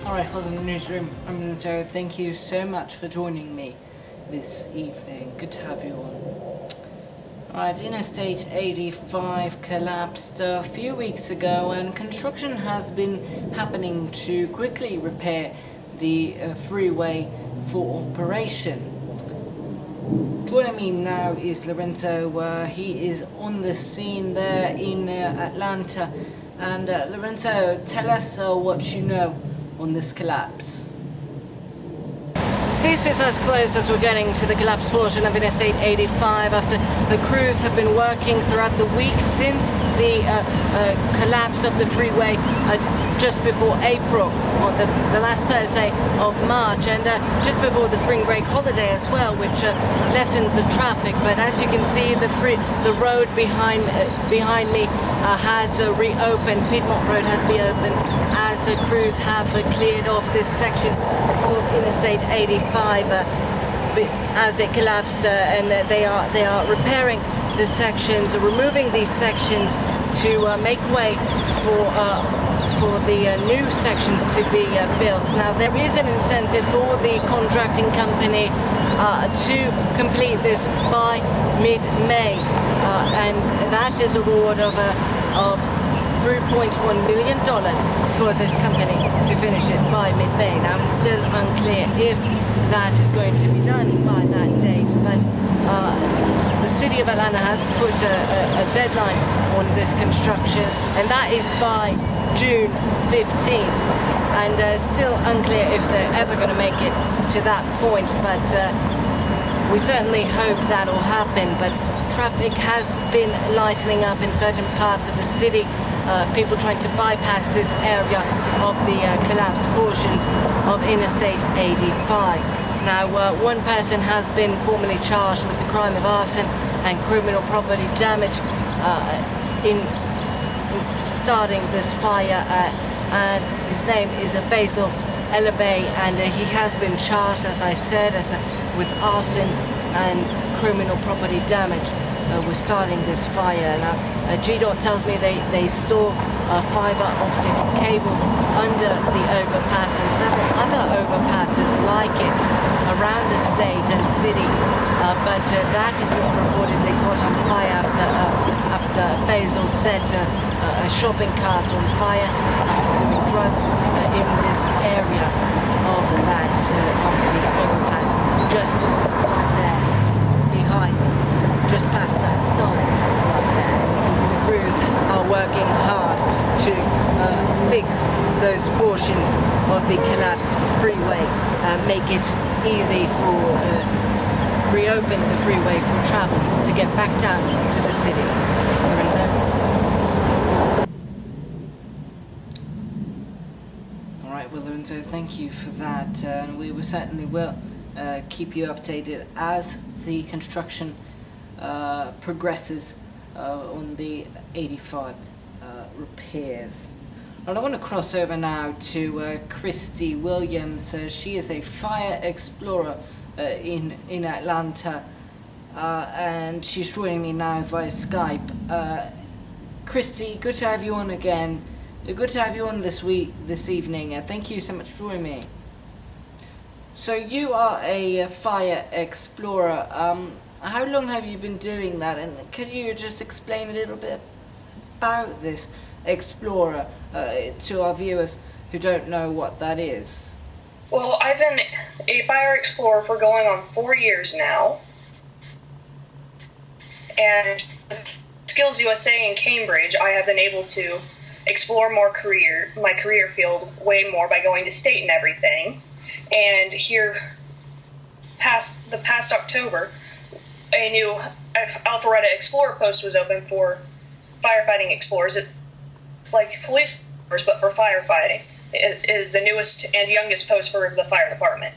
Alright, hello Newsroom, I'm Lorenzo. Thank you so much for joining me this evening. Good to have you on. Alright, Interstate 85 collapsed a few weeks ago and construction has been happening to quickly repair the freeway for operation. Joining me now is Lorenzo. He is on the scene there in Atlanta. And Lorenzo, tell us what you know on this collapse. This is as close as we're getting to the collapsed portion of Interstate 85 after the crews have been working throughout the week since the collapse of the freeway just before April, on the last Thursday of March, and just before the spring break holiday as well, which lessened the traffic. But as you can see, the road behind me has reopened. Piedmont Road has been opened as crews have cleared off this section of Interstate 85 as it collapsed, and they are repairing the sections, removing these sections to make way for the new sections to be built. Now there is an incentive for the contracting company to complete this by mid-May, and that is a reward of $3.1 million for this company to finish it by mid-May. Now it's still unclear if that is going to be done by that date, but the City of Atlanta has put a deadline on this construction, and that is by June 15th, and still unclear if they're ever going to make it to that point, but we certainly hope that will happen. But traffic has been lightening up in certain parts of the city, people trying to bypass this area of the collapsed portions of Interstate 85. Now, one person has been formally charged with the crime of arson and criminal property damage in starting this fire, and his name is Basil Elabey, and he has been charged, as I said, with arson and criminal property damage. We're starting this fire. Now, GDOT tells me they store fiber optic cables under the overpass and several other overpasses like it around the state and city, but that is not reportedly caught on fire after Basil set a shopping cart on fire after doing drugs in this area of the overpass just there behind me, just past that sign right there. And the crews are working hard to fix those portions of the collapsed freeway, make it easy for reopen the freeway for travel to get back down to the city. Lorenzo? Alright, well Lorenzo, thank you for that, and we certainly will keep you updated as the construction progresses on the 85 repairs. And I want to cross over now to Christy Williams. She is a fire explorer in Atlanta, and she's joining me now via Skype. Christy, good to have you on again. Good to have you on this evening. Thank you so much for joining me. So you are a fire explorer. How long have you been doing that, and can you just explain a little bit about this explorer to our viewers who don't know what that is? Well, I've been a fire explorer for going on 4 years now, and Skills USA in Cambridge, I have been able to explore my career field way more by going to state and everything. And here, past October, a new Alpharetta Explorer post was open for firefighting explorers. It's like police explorers, but for firefighting. It is the newest and youngest post for the fire department.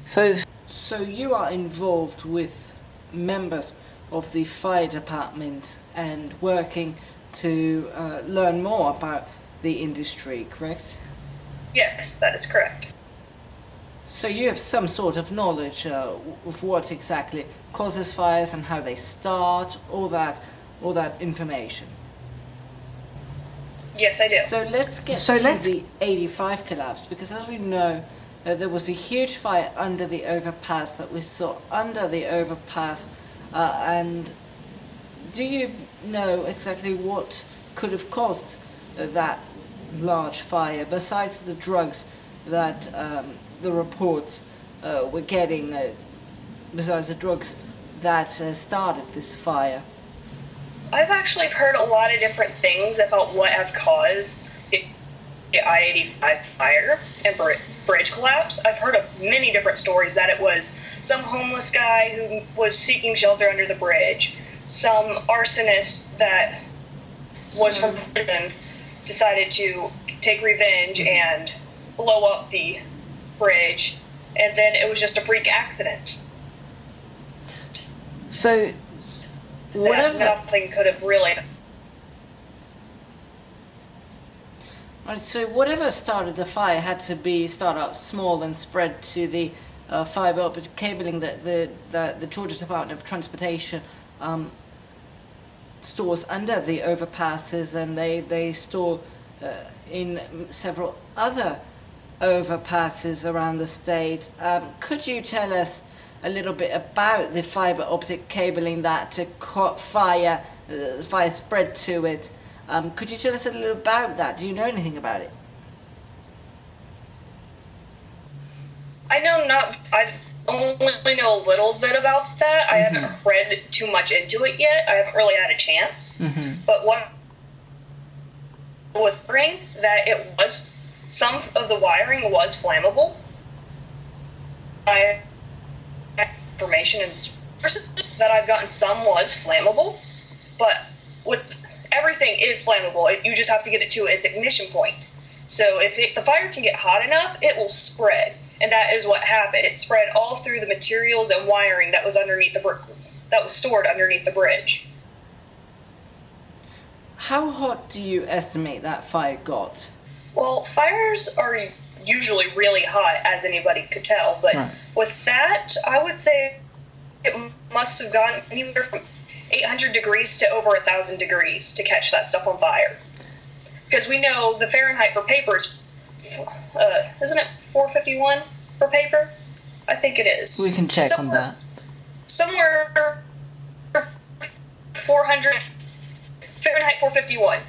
So you are involved with members of the fire department and working to learn more about the industry, correct? Yes, that is correct. So you have some sort of knowledge of what exactly causes fires and how they start, all that information. Yes, I do. So let's get to the 85 collapse, because as we know, there was a huge fire under the overpass that we saw under the overpass, and do you know exactly what could have caused that large fire, besides the drugs that the reports were getting, besides the drugs that started this fire? I've actually heard a lot of different things about what have caused the I-85 fire and bridge collapse. I've heard of many different stories that it was some homeless guy who was seeking shelter under the bridge, some arsonist that was from prison decided to take revenge and blow up the bridge, and then it was just a freak accident. So whatever, nothing could have really. Right, so whatever started the fire had to start out small and spread to the fiber optic cabling that the Georgia Department of Transportation stores under the overpasses, and they store in several other overpasses around the state. Could you tell us a little bit about the fiber optic cabling that caught fire spread to it? Could you tell us a little about that? Do you know anything about it? I only know a little bit about that. I haven't read too much into it yet. I haven't really had a chance. But what with ring that it was, some of the wiring was flammable. I information and sources that I've gotten, some was flammable, but with everything is flammable. You just have to get it to its ignition point. So if the fire can get hot enough, it will spread, and that is what happened. It spread all through the materials and wiring that was underneath that was stored underneath the bridge. How hot do you estimate that fire got? Well, fires are usually really hot, as anybody could tell, but with that, I would say it must have gone anywhere from 800 degrees to over 1,000 degrees to catch that stuff on fire. Because we know the Fahrenheit for paper is, isn't it 451 for paper? I think it is. We can check on that. Somewhere 400, Fahrenheit 451.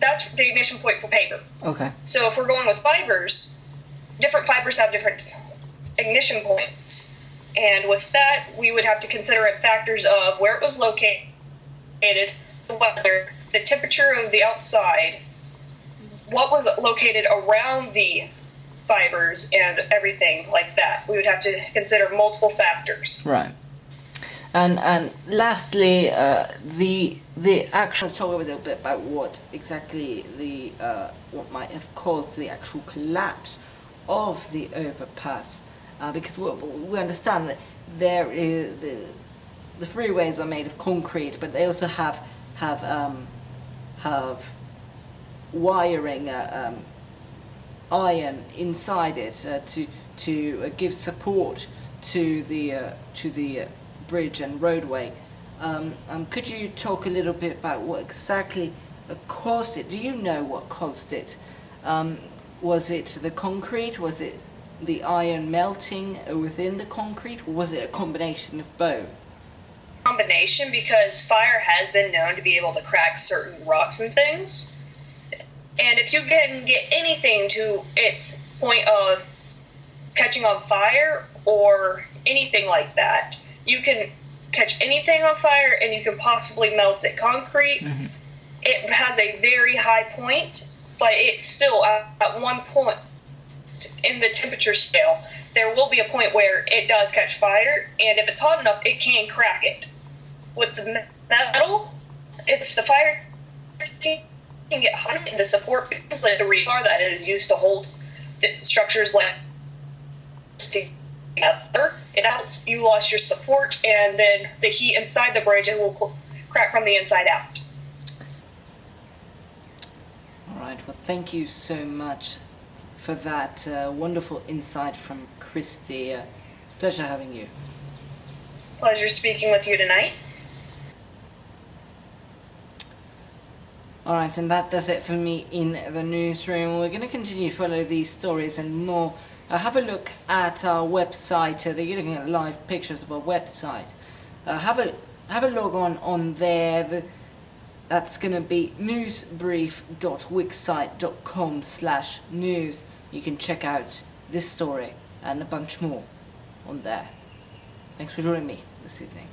That's the ignition point for paper. Okay. So if we're going with fibers, different fibers have different ignition points. And with that, we would have to consider it factors of where it was located, the weather, the temperature of the outside, what was located around the fibers, and everything like that. We would have to consider multiple factors. Right. And lastly, the actual, talk a little bit about what exactly what might have caused the actual collapse of the overpass, because we understand that there is the freeways are made of concrete, but they also have wiring, iron inside it to give support to the bridge and roadway. Could you talk a little bit about what exactly caused it? Do you know what caused it? Was it the concrete? Was it the iron melting within the concrete? Or was it a combination of both? Combination, because fire has been known to be able to crack certain rocks and things. And if you can get anything to its point of catching on fire or anything like that, you can catch anything on fire and you can possibly melt it. Concrete, it has a very high point, but it's still at one point in the temperature scale, there will be a point where it does catch fire, and if it's hot enough, it can crack it. With the metal, if the fire can get hot, the support beams, like the rebar that is used to hold the structures like together, together. It helps you lost your support, and then the heat inside the bridge, it will crack from the inside out. Alright, well thank you so much for that wonderful insight from Christy. Pleasure having you. Pleasure speaking with you tonight. Alright, and that does it for me in the newsroom. We're going to continue to follow these stories and more. Have a look at our website. You're looking at live pictures of our website. Have a log on there. That's going to be newsbrief.wixsite.com/news. You can check out this story and a bunch more on there. Thanks for joining me this evening.